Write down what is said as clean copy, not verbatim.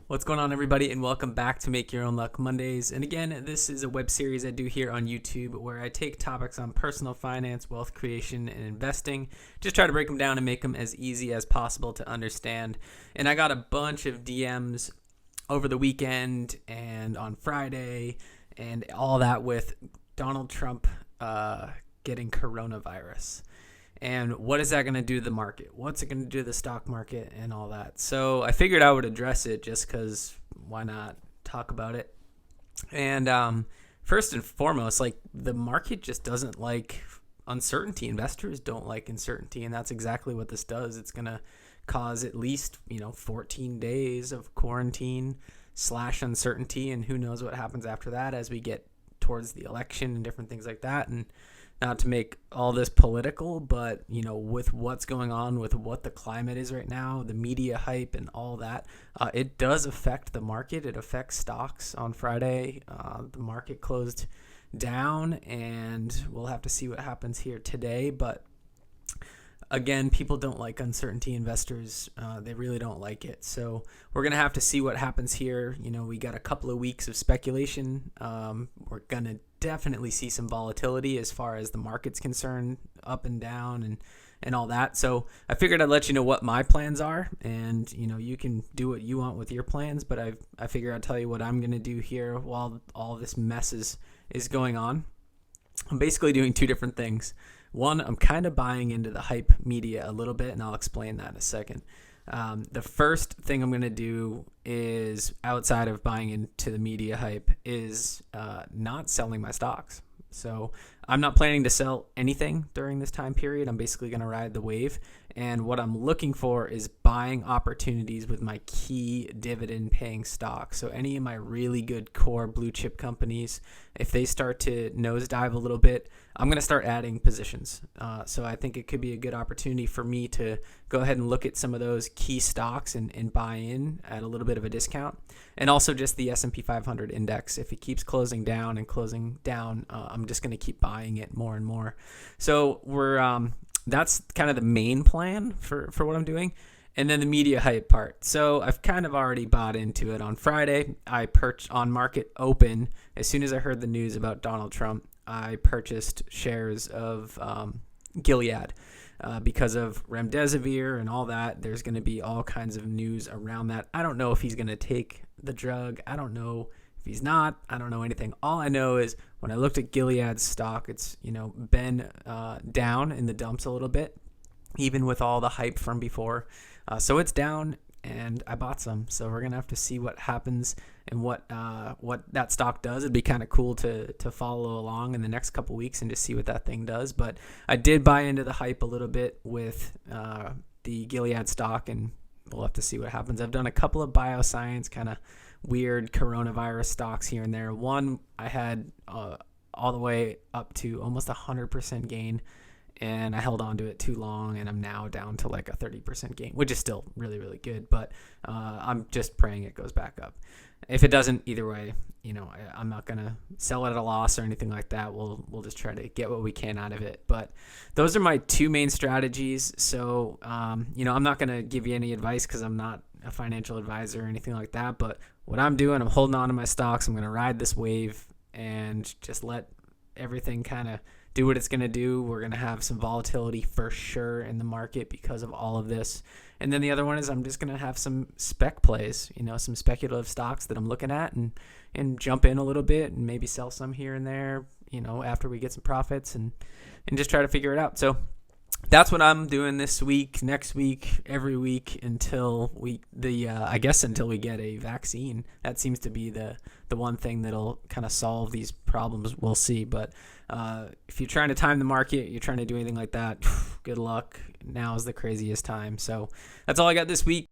What's going on, everybody, and welcome back to Make Your Own Luck Mondays. And again, this is a web series I do here on YouTube where I take topics on personal finance, wealth creation, and investing. Just try to break them down and make them as easy as possible to understand. And I got a bunch of DMs over the weekend and on Friday and all that with Donald Trump getting coronavirus. And what is that going to do to the market? What's it going to do to the stock market and all that? So I figured I would address it just because why not talk about it? And first and foremost, the market just doesn't like uncertainty. Investors don't like uncertainty, and that's exactly what this does. It's going to cause at least 14 days of quarantine / uncertainty, and who knows what happens after that as we get towards the election and different things like that. And not to make all this political, but, with what's going on, with what the climate is right now, the media hype and all that, it does affect the market. It affects stocks. On Friday, the market closed down, and we'll have to see what happens here today. But again, people don't like uncertainty. Investors, they really don't like it. So we're going to have to see what happens here. We got a couple of weeks of speculation. We're going to definitely see some volatility as far as the market's concerned, up and down and all that. So I figured I'd let you know what my plans are, and you can do what you want with your plans, but I figure I'll tell you what I'm going to do here while all this mess is going on. I'm basically doing two different things. One, I'm kind of buying into the hype media a little bit, and I'll explain that in a second. The first thing I'm going to do is, outside of buying into the media hype, is not selling my stocks. So I'm not planning to sell anything during this time period. I'm basically going to ride the wave. And what I'm looking for is buying opportunities with my key dividend paying stocks. So any of my really good core blue chip companies, if they start to nosedive a little bit, I'm going to start adding positions. So I think it could be a good opportunity for me to go ahead and look at some of those key stocks and buy in at a little bit of a discount. And also just the S&P 500 index. If it keeps closing down, I'm just going to keep buying it more and more. So that's kind of the main plan for what I'm doing. And then the media hype part. So I've kind of already bought into it. On Friday, I purchased on market open. As soon as I heard the news about Donald Trump, I purchased shares of Gilead because of remdesivir and all that. There's going to be all kinds of news around that. I don't know if he's going to take the drug. I don't know if he's not. I don't know anything. All I know is when I looked at Gilead's stock, it's been down in the dumps a little bit, even with all the hype from before. So it's down, and I bought some. So we're gonna have to see what happens and what that stock does. It'd be kind of cool to follow along in the next couple weeks and just see what that thing does. But I did buy into the hype a little bit with the Gilead stock, and we'll have to see what happens. I've done a couple of bioscience kind of weird coronavirus stocks here and there. One I had all the way up to almost 100% gain, and I held on to it too long, and I'm now down to like a 30% gain, which is still really, really good. But I'm just praying it goes back up. If it doesn't, either way, I'm not gonna sell it at a loss or anything like that. We'll just try to get what we can out of it. But those are my two main strategies. So I'm not gonna give you any advice because I'm not a financial advisor or anything like that. But what I'm doing, I'm holding on to my stocks. I'm gonna ride this wave and just let everything kind of do what it's going to do. We're going to have some volatility for sure in the market because of all of this. And then the other one is I'm just going to have some spec plays, some speculative stocks that I'm looking at and jump in a little bit and maybe sell some here and there, after we get some profits and just try to figure it out. So that's what I'm doing this week, next week, every week until I guess until we get a vaccine. That seems to be the one thing that'll kind of solve these problems. We'll see. But if you're trying to time the market, you're trying to do anything like that, good luck. Now is the craziest time. So that's all I got this week.